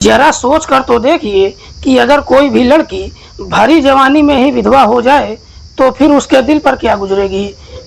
जरा सोच कर तो देखिए कि अगर कोई भी लड़की भरी जवानी में ही विधवा हो जाए तो फिर उसके दिल पर क्या गुजरेगी।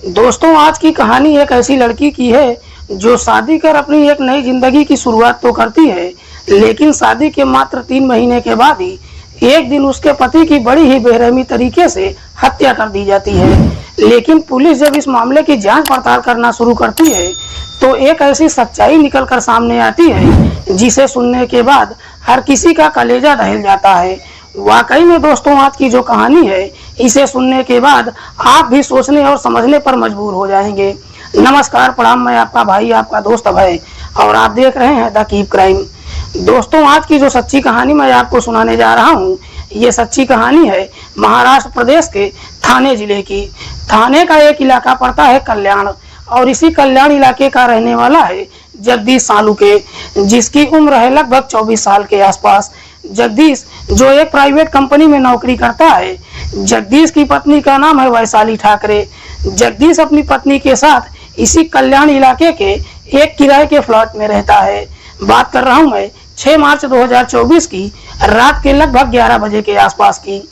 दोस्तों, आज की कहानी एक ऐसी लड़की की है जो शादी कर अपनी एक नई जिंदगी की शुरुआत तो करती है, लेकिन शादी के मात्र 3 महीने के बाद ही एक दिन उसके पति की बड़ी ही बेरहमी तरीके से हत्या कर दी जाती है। लेकिन पुलिस जब इस मामले की जांच पड़ताल करना शुरू करती है तो एक ऐसी सच्चाई निकल कर सामने आती है जिसे सुनने के बाद हर किसी का कलेजा दहल जाता है। वाकई में दोस्तों, आज की जो कहानी है इसे सुनने के बाद आप भी सोचने और समझने पर मजबूर हो जाएंगे। नमस्कार, प्रणाम, मैं आपका भाई, आपका दोस्त अभय और आप देख रहे हैं द कीप क्राइम। दोस्तों, आज की जो सच्ची कहानी मैं आपको सुनाने जा रहा हूँ, ये सच्ची कहानी है महाराष्ट्र प्रदेश के थाने जिले की। थाने का एक इलाका पड़ता है कल्याण, और इसी कल्याण इलाके का रहने वाला है जगदीश सालुके, जिसकी उम्र है लगभग 24 साल के आसपास। जगदीश जो एक प्राइवेट कंपनी में नौकरी करता है। जगदीश की पत्नी का नाम है वैशाली ठाकरे। जगदीश अपनी पत्नी के साथ इसी कल्याण इलाके के एक किराए के फ्लैट में रहता है। बात कर रहा हूँ मैं 6 मार्च 2024 की रात के लगभग 11 बजे के आसपास की।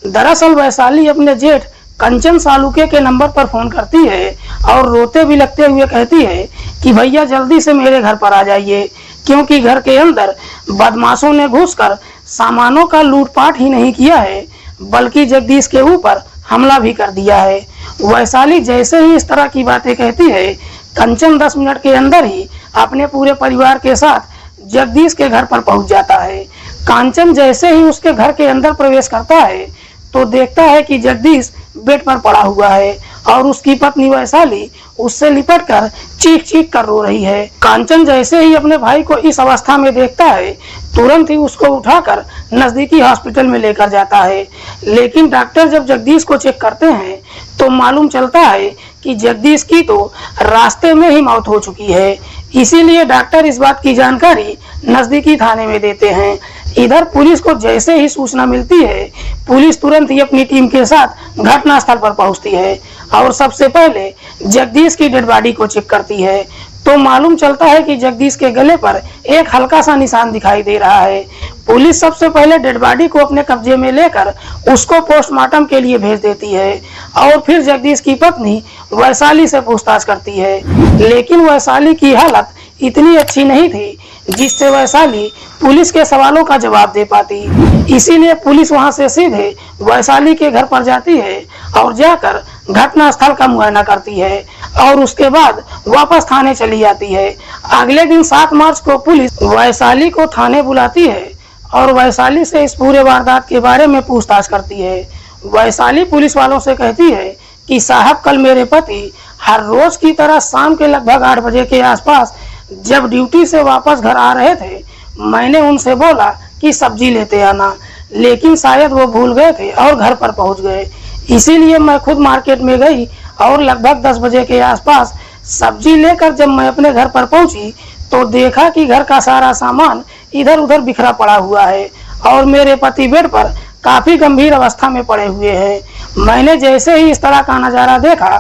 दरअसल वैशाली अपने जेठ कंचन सालुके के नंबर पर फोन करती है और रोते बिलखते हुए कहती है कि भैया जल्दी से मेरे घर पर आ जाइए, क्योंकि घर के अंदर बदमाशों ने घुसकर सामानों का लूटपाट ही नहीं किया है बल्कि जगदीश के ऊपर हमला भी कर दिया है। वैशाली जैसे ही इस तरह की बातें कहती है, कंचन 10 मिनट के अंदर ही अपने पूरे परिवार के साथ जगदीश के घर पर पहुंच जाता है। कांचन जैसे ही उसके घर के अंदर प्रवेश करता है तो देखता है कि जगदीश बेड पर पड़ा हुआ है और उसकी पत्नी वैशाली उससे लिपटकर चीख चीख कर रो रही है। कांचन जैसे ही अपने भाई को इस अवस्था में देखता है, तुरंत ही उसको उठाकर नजदीकी हॉस्पिटल में लेकर जाता है। लेकिन डॉक्टर जब जगदीश को चेक करते हैं तो मालूम चलता है कि जगदीश की तो रास्ते में ही मौत हो चुकी है। इसीलिए डॉक्टर इस बात की जानकारी नजदीकी थाने में देते हैं। इधर पुलिस को जैसे ही सूचना मिलती है, पुलिस तुरंत ही अपनी टीम के साथ घटनास्थल पर पहुंचती है और सबसे पहले जगदीश की डेड बॉडी को चेक करती है। तो मालूम चलता है कि जगदीश के गले पर एक हल्का सा निशान दिखाई दे रहा है। पुलिस सबसे पहले डेड बॉडी को अपने कब्जे में लेकर उसको पोस्टमार्टम के लिए भेज देती है और फिर जगदीश की पत्नी वैशाली से पूछताछ करती है। लेकिन वैशाली की हालत इतनी अच्छी नहीं थी जिससे वैशाली पुलिस के सवालों का जवाब दे पाती। इसीलिए पुलिस वहां से सीधे वैशाली के घर पर जाती है और जाकर घटना स्थल का मुआयना करती है और उसके बाद वापस थाने चली जाती है। अगले दिन 7 मार्च को पुलिस वैशाली को थाने बुलाती है और वैशाली से इस पूरे वारदात के बारे में पूछताछ करती है। वैशाली पुलिस वालों से कहती है कि साहब, कल मेरे पति हर रोज की तरह शाम के लगभग 8 बजे के आसपास जब ड्यूटी से वापस घर आ रहे थे, मैंने उनसे बोला कि सब्जी लेते आना, लेकिन शायद वो भूल गए थे और घर पर पहुंच गए। इसीलिए मैं खुद मार्केट में गई और लगभग 10 बजे के आसपास सब्जी लेकर जब मैं अपने घर पर पहुंची तो देखा कि घर का सारा सामान इधर उधर बिखरा पड़ा हुआ है और मेरे पति बेड पर काफी गंभीर अवस्था में पड़े हुए हैं। मैंने जैसे ही इस तरह का नजारा देखा,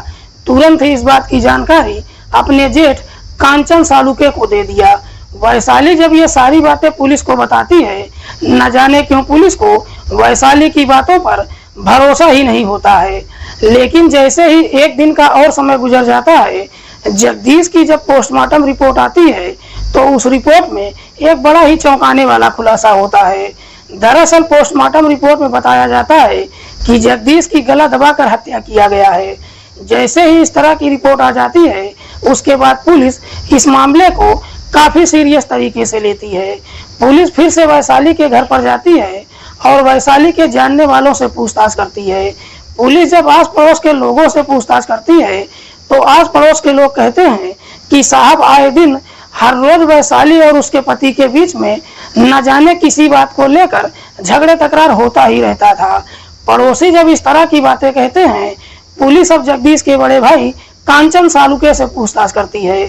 तुरंत ही इस बात की जानकारी अपने जेठ कांचन सालुके को दे दिया। वैशाली जब ये सारी बातें पुलिस को बताती है, न जाने क्यों पुलिस को वैशाली की बातों पर भरोसा ही नहीं होता है। लेकिन जैसे ही एक दिन का और समय गुजर जाता है, जगदीश की जब पोस्टमार्टम रिपोर्ट आती है तो उस रिपोर्ट में एक बड़ा ही चौंकाने वाला खुलासा होता है। दरअसल पोस्टमार्टम रिपोर्ट में बताया जाता है कि जगदीश की गला दबाकर हत्या किया गया है। जैसे ही इस तरह की रिपोर्ट आ जाती है, उसके बाद पुलिस इस मामले को काफी सीरियस तरीके से लेती है। पुलिस फिर से वैशाली के घर पर जाती है और वैशाली के जानने वालों से पूछताछ करती है। पुलिस जब आस पड़ोस के लोगों से पूछताछ करती है तो आस पड़ोस के लोग कहते हैं कि साहब, आए दिन हर रोज वैशाली और उसके पति के बीच में न जाने किसी बात को लेकर झगड़े तकरार होता ही रहता था। पड़ोसी जब इस तरह की बातें कहते हैं, पुलिस अब जगदीश के बड़े भाई कांचन सालुके से पूछताछ करती है।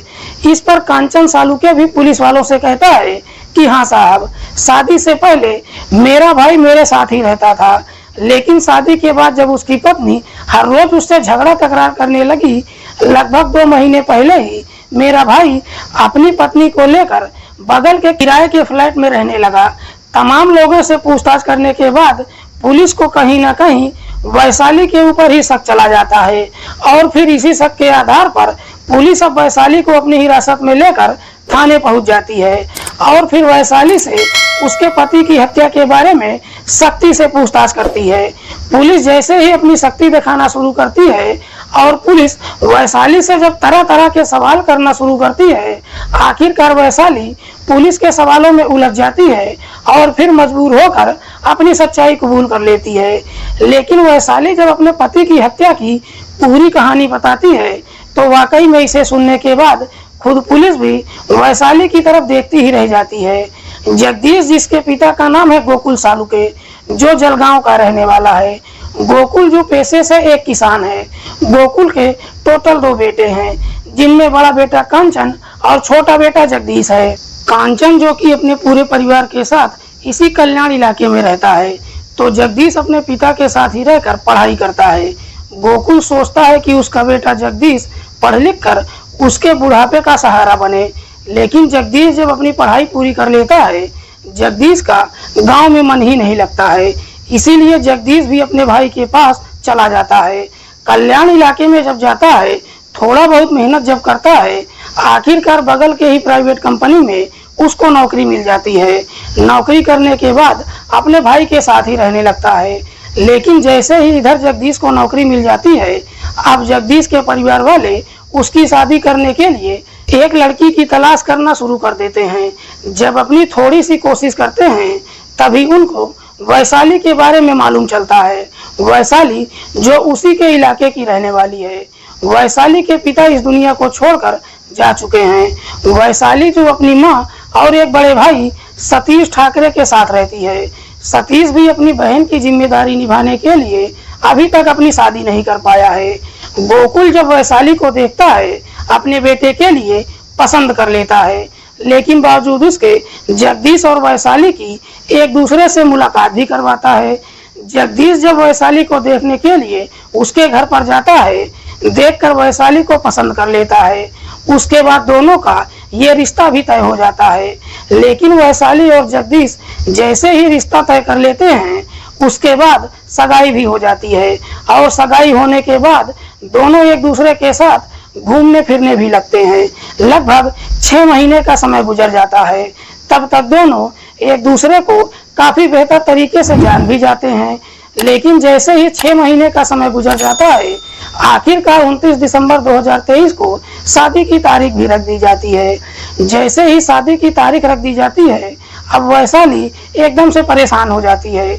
इस पर कांचन सालुके भी पुलिस वालों से कहता है कि हाँ साहब, शादी से पहले मेरा भाई मेरे साथ ही रहता था, लेकिन शादी के बाद जब उसकी पत्नी हर रोज उससे झगड़ा तकरार करने लगी, लगभग 2 महीने पहले ही मेरा भाई अपनी पत्नी को लेकर बगल के किराए के फ्लैट में रहने लगा। तमाम लोगों से पूछताछ करने के बाद पुलिस को कहीं ना कहीं वैशाली के ऊपर ही शक चला जाता है और फिर इसी शक के आधार पर पुलिस अब वैशाली को अपनी हिरासत में लेकर थाने पहुंच जाती है और फिर वैशाली से उसके पति की हत्या के बारे में सख्ती से पूछताछ करती है। पुलिस जैसे ही अपनी शक्ति दिखाना शुरू करती है और पुलिस वैशाली से जब तरह तरह के सवाल करना शुरू करती है, आखिरकार वैशाली पुलिस के सवालों में उलझ जाती है और फिर मजबूर होकर अपनी सच्चाई कबूल कर लेती है। लेकिन वैशाली जब अपने पति की हत्या की पूरी कहानी बताती है तो वाकई में इसे सुनने के बाद खुद पुलिस भी वैशाली की तरफ देखती ही रह जाती है। जगदीश, जिसके पिता का नाम है गोकुल सालुके, जो जलगांव का रहने वाला है। गोकुल जो पेशे से एक किसान है। गोकुल के टोटल 2 बेटे हैं, जिनमें बड़ा बेटा कांचन और छोटा बेटा जगदीश है। कांचन जो कि अपने पूरे परिवार के साथ इसी कल्याण इलाके में रहता है, तो जगदीश अपने पिता के साथ ही रहकर पढ़ाई करता है। गोकुल सोचता है कि उसका बेटा जगदीश पढ़ लिख कर उसके बुढ़ापे का सहारा बने, लेकिन जगदीश जब अपनी पढ़ाई पूरी कर लेता है, जगदीश का गांव में मन ही नहीं लगता है। इसीलिए जगदीश भी अपने भाई के पास चला जाता है। कल्याण इलाके में जब जाता है, थोड़ा बहुत मेहनत जब करता है, आखिरकार बगल के ही प्राइवेट कंपनी में उसको नौकरी मिल जाती है। नौकरी करने के बाद अपने भाई के साथ ही रहने लगता है। लेकिन जैसे ही इधर जगदीश को नौकरी मिल जाती है, अब जगदीश के परिवार वाले उसकी शादी करने के लिए एक लड़की की तलाश करना शुरू कर देते हैं। जब अपनी थोड़ी सी कोशिश करते हैं, तभी उनको वैशाली के बारे में मालूम चलता है। वैशाली जो उसी के इलाके की रहने वाली है। वैशाली के पिता इस दुनिया को छोड़कर जा चुके हैं। वैशाली जो अपनी माँ और एक बड़े भाई सतीश ठाकरे के साथ रहती है। सतीश भी अपनी बहन की जिम्मेदारी निभाने के लिए अभी तक अपनी शादी नहीं कर पाया है। गोकुल जब वैशाली को देखता है, अपने बेटे के लिए पसंद कर लेता है, लेकिन बावजूद उसके जगदीश और वैशाली की एक दूसरे से मुलाकात भी करवाता है। जगदीश जब वैशाली को देखने के लिए उसके घर पर जाता है, देखकर वैशाली को पसंद कर लेता है। उसके बाद दोनों का ये रिश्ता भी तय हो जाता है। लेकिन वैशाली और जगदीश जैसे ही रिश्ता तय कर लेते हैं, उसके बाद सगाई भी हो जाती है और सगाई होने के बाद दोनों एक दूसरे के साथ घूमने फिरने भी लगते हैं। लगभग 6 महीने का समय गुजर जाता है। तब तक दोनों एक दूसरे को काफी बेहतर तरीके से जान भी जाते हैं। लेकिन जैसे ही 6 महीने का समय गुजर जाता है, आखिरकार 29 दिसंबर 2023 को शादी की तारीख भी रख दी जाती है। जैसे ही शादी की तारीख रख दी जाती है, अब वैशाली एकदम से परेशान हो जाती है।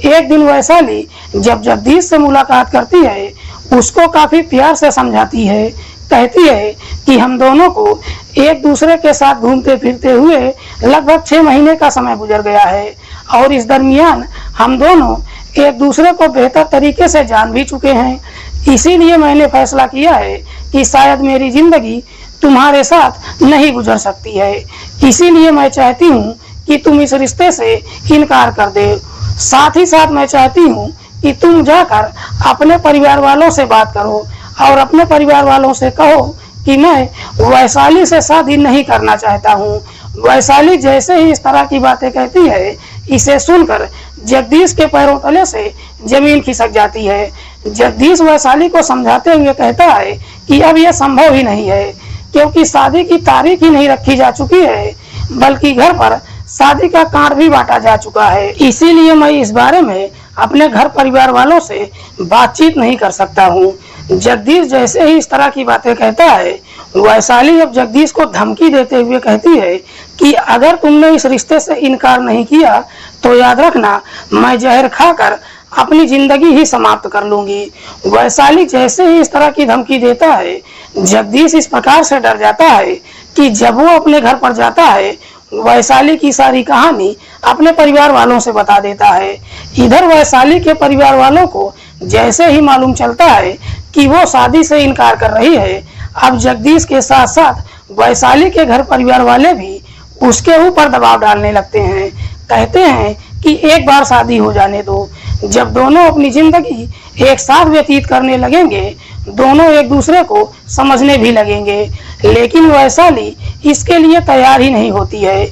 एक दिन वैशाली जब जगदीश से मुलाकात करती है, उसको काफी प्यार से समझाती है। कहती है कि हम दोनों को एक दूसरे के साथ घूमते फिरते हुए लगभग 6 महीने का समय गुजर गया है और इस दरमियान हम दोनों एक दूसरे को बेहतर तरीके से जान भी चुके हैं। इसीलिए मैंने फैसला किया है कि शायद मेरी जिंदगी तुम्हारे साथ नहीं गुजर सकती है। इसीलिए मैं चाहती हूँ कि तुम इस रिश्ते से इनकार कर दे। साथ ही साथ मैं चाहती हूँ कि तुम जाकर अपने परिवार वालों से बात करो और अपने परिवार वालों से कहो कि मैं वैशाली से शादी नहीं करना चाहता हूँ। वैशाली जैसे ही इस तरह की बातें कहती है, इसे सुनकर जगदीश के पैरों तले से जमीन खिसक जाती है। जगदीश वैशाली को समझाते हुए कहता है कि अब यह संभव ही नहीं है, क्योंकि शादी की तारीख ही नहीं रखी जा चुकी है, बल्कि घर पर शादी का कार्ड भी बांटा जा चुका है। इसीलिए मैं इस बारे में अपने घर परिवार वालों से बातचीत नहीं कर सकता हूँ। जगदीश जैसे ही इस तरह की बातें कहता है, वैशाली अब जगदीश को धमकी देते हुए कहती है कि अगर तुमने इस रिश्ते से इनकार नहीं किया तो याद रखना, मैं जहर खाकर अपनी जिंदगी ही समाप्त कर लूंगी। वैशाली जैसे ही इस तरह की धमकी देता है, जगदीश इस प्रकार से डर जाता है कि जब वो अपने घर पर जाता है, वैशाली की सारी कहानी अपने परिवार वालों से बता देता है। इधर वैशाली के परिवार वालों को जैसे ही मालूम चलता है कि वो शादी से इनकार कर रही है, अब जगदीश के साथ साथ वैशाली के घर परिवार वाले भी उसके ऊपर दबाव डालने लगते हैं। कहते हैं कि एक बार शादी हो जाने दो। जब दोनों अपनी जिंदगी एक साथ व्यतीत करने लगेंगे, दोनों एक दूसरे को समझने भी लगेंगे। लेकिन वैशाली इसके लिए तैयार ही नहीं होती है।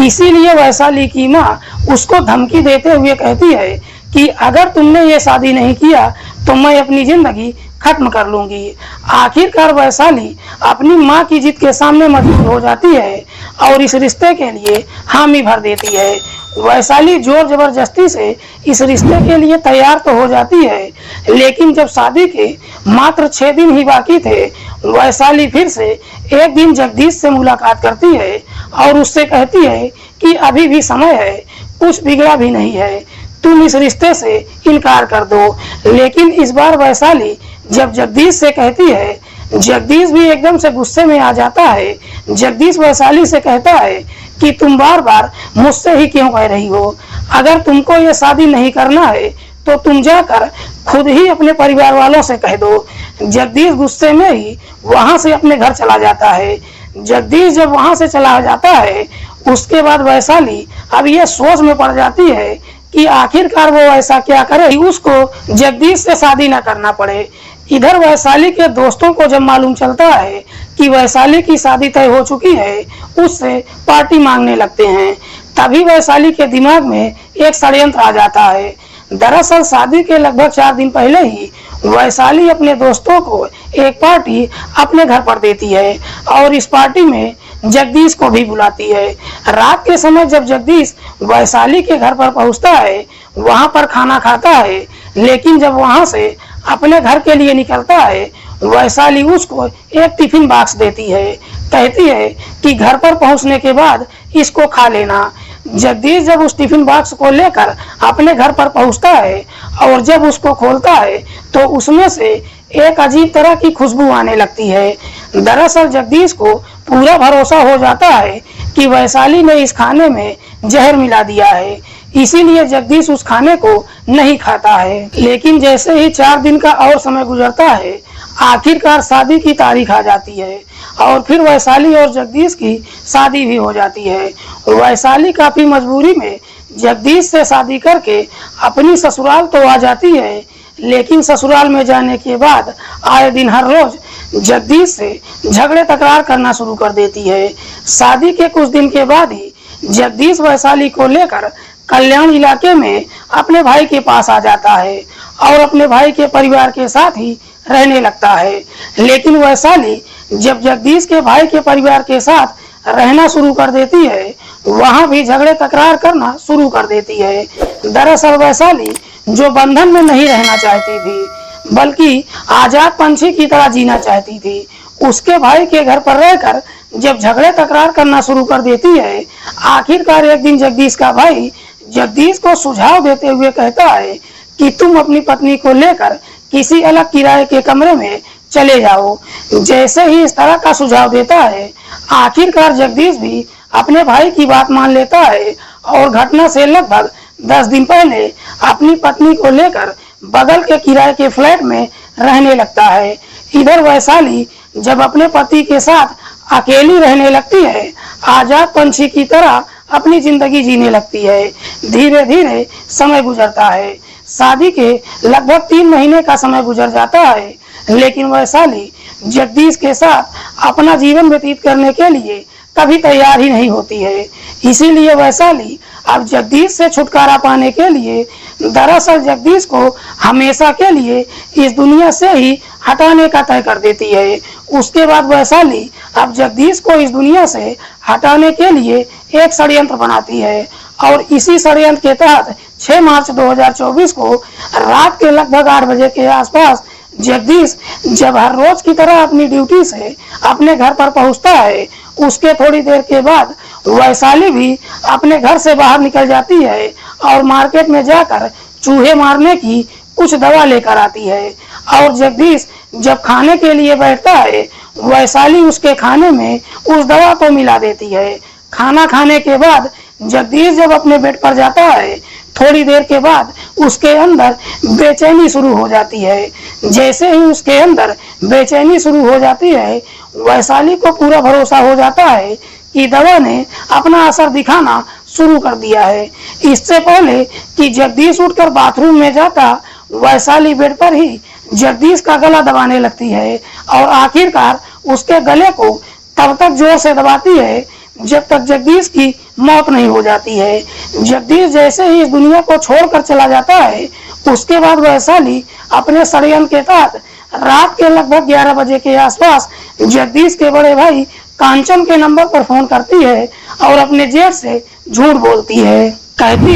इसीलिए वैशाली की माँ उसको धमकी देते हुए कहती है कि अगर तुमने ये शादी नहीं किया तो मैं अपनी जिंदगी खत्म कर लूंगी। आखिरकार वैशाली अपनी माँ की जिद के सामने मजबूर हो जाती है और इस रिश्ते के लिए हामी भर देती है। वैशाली जोर जबरदस्ती से इस रिश्ते के लिए तैयार तो हो जाती है, लेकिन जब शादी के मात्र 6 दिन ही बाकी थे, वैशाली फिर से एक दिन जगदीश से मुलाकात करती है और उससे कहती है कि अभी भी समय है, कुछ बिगड़ा भी नहीं है, तुम इस रिश्ते से इनकार कर दो। लेकिन इस बार वैशाली जब जगदीश से कहती है, जगदीश भी एकदम से गुस्से में आ जाता है। जगदीश वैशाली से कहता है कि तुम बार बार मुझसे ही क्यों कह रही हो? अगर तुमको ये शादी नहीं करना है तो तुम जाकर खुद ही अपने परिवार वालों से कह दो। जगदीश गुस्से में ही वहां से अपने घर चला जाता है। जगदीश जब वहां से चला जाता है, उसके बाद वैशाली अब ये सोच में पड़ जाती है कि आखिरकार वो ऐसा क्या करे कि उसको जगदीश से शादी न करना पड़े। इधर वैशाली के दोस्तों को जब मालूम चलता है कि वैशाली की शादी तय हो चुकी है, उससे पार्टी मांगने लगते हैं। तभी वैशाली के दिमाग में एक षड्यंत्र आ जाता है। दरअसल शादी के लगभग 4 दिन पहले ही वैशाली अपने दोस्तों को एक पार्टी अपने घर पर देती है और इस पार्टी में जगदीश को भी बुलाती है। रात के समय जब जगदीश वैशाली के घर पर पहुंचता है, वहां पर खाना खाता है, लेकिन जब वहां से अपने घर के लिए निकलता है, वैशाली उसको एक टिफिन बॉक्स देती है। कहती है कि घर पर पहुंचने के बाद इसको खा लेना। जगदीश जब उस टिफिन बॉक्स को लेकर अपने घर पर पहुंचता है और जब उसको खोलता है तो उसमें से एक अजीब तरह की खुशबू आने लगती है। दरअसल जगदीश को पूरा भरोसा हो जाता है कि वैशाली ने इस खाने में जहर मिला दिया है, इसीलिए जगदीश उस खाने को नहीं खाता है। लेकिन जैसे ही 4 दिन का और समय गुजरता है, आखिरकार शादी की तारीख आ जाती है और फिर वैशाली और जगदीश की शादी भी हो जाती है। वैशाली काफी मजबूरी में जगदीश से शादी करके अपनी ससुराल तो आ जाती है, लेकिन ससुराल में जाने के बाद आए दिन हर रोज जगदीश से झगड़े तकरार करना शुरू कर देती है। शादी के कुछ दिन के बाद ही जगदीश वैशाली को लेकर कल्याण इलाके में अपने भाई के पास आ जाता है और अपने भाई के परिवार के साथ ही रहने लगता है। लेकिन वैशाली जब जगदीश के भाई के परिवार के साथ रहना शुरू कर देती है, वहां भी झगड़े तकरार करना शुरू कर देती है। दरअसल वैशाली जो बंधन में नहीं रहना चाहती थी, बल्कि आजाद पंछी की तरह जीना चाहती थी, उसके भाई के घर पर रहकर जब झगड़े तकरार करना शुरू कर देती है, आखिरकार एक दिन जगदीश का भाई जगदीश को सुझाव देते हुए कहता है कि तुम अपनी पत्नी को लेकर किसी अलग किराए के कमरे में चले जाओ। जैसे ही इस तरह का सुझाव देता है, आखिरकार जगदीश भी अपने भाई की बात मान लेता है और घटना से लगभग 10 दिन पहले अपनी पत्नी को लेकर बगल के किराए के फ्लैट में रहने लगता है। इधर वैशाली जब अपने पति के साथ अकेली रहने लगती है, आजाद पंछी की तरह अपनी जिंदगी जीने लगती है। धीरे धीरे समय गुजरता है। शादी के लगभग 3 महीने का समय गुजर जाता है, लेकिन वैशाली जगदीश के साथ अपना जीवन व्यतीत करने के लिए कभी तैयार ही नहीं होती है। इसीलिए वैशाली अब जगदीश से छुटकारा पाने के लिए दरअसल जगदीश को हमेशा के लिए इस दुनिया से ही हटाने का तय कर देती है। उसके बाद वैशाली अब जगदीश को इस दुनिया से हटाने के लिए एक षड्यंत्र बनाती है और इसी षड्यंत्र के तहत 6 मार्च 2024 को रात के लगभग 8 बजे के आसपास जगदीश जब हर रोज की तरह अपनी ड्यूटी से अपने घर पर पहुंचता है, उसके थोड़ी देर के बाद वैशाली भी अपने घर से बाहर निकल जाती है और मार्केट में जाकर चूहे मारने की कुछ दवा लेकर आती है। और जगदीश जब खाने के लिए बैठता है, वैशाली उसके खाने में उस दवा को मिला देती है। खाना खाने के बाद जगदीश जब अपने बेड पर जाता है, थोड़ी देर के बाद उसके अंदर बेचैनी शुरू हो जाती है। जैसे ही उसके अंदर बेचैनी शुरू हो जाती है, वैशाली को पूरा भरोसा हो जाता है कि दवा ने अपना असर दिखाना शुरू कर दिया है। इससे पहले कि जगदीश उठकर बाथरूम में जाता, वैशाली बेड पर ही जगदीश का गला दबाने लगती है और आखिरकार उसके गले को तब तक जोर से दबाती है जब तक जगदीश की मौत नहीं हो जाती है। जगदीश जैसे ही इस दुनिया को छोड़कर चला जाता है, उसके बाद वैशाली अपने षड्यंत्र के तहत रात के लगभग 11 बजे के आसपास जगदीश के बड़े भाई कांचन के नंबर पर फोन करती है और अपने जेब से झूठ बोलती है। कहती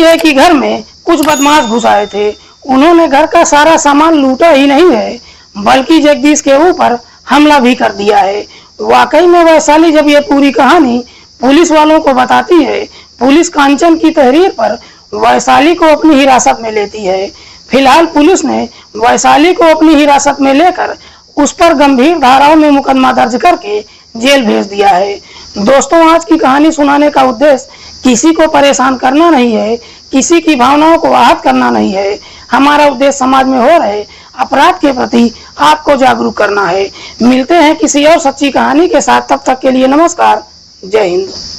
है कि घर में कुछ बदमाश घुस आए थे, उन्होंने घर का सारा सामान लूटा ही नहीं है बल्कि जगदीश के ऊपर हमला भी कर दिया है। वाकई में वैशाली जब ये पूरी कहानी पुलिस वालों को बताती है, पुलिस कांचन की तहरीर पर वैशाली को अपनी हिरासत में लेती है। फिलहाल पुलिस ने वैशाली को अपनी हिरासत में लेकर उस पर गंभीर धाराओं में मुकदमा दर्ज करके जेल भेज दिया है। दोस्तों, आज की कहानी सुनाने का उद्देश्य किसी को परेशान करना नहीं है, किसी की भावनाओं को आहत करना नहीं है। हमारा उद्देश्य समाज में हो रहे अपराध के प्रति आपको जागरूक करना है। मिलते हैं किसी और सच्ची कहानी के साथ, तब तक के लिए नमस्कार, जय हिंद।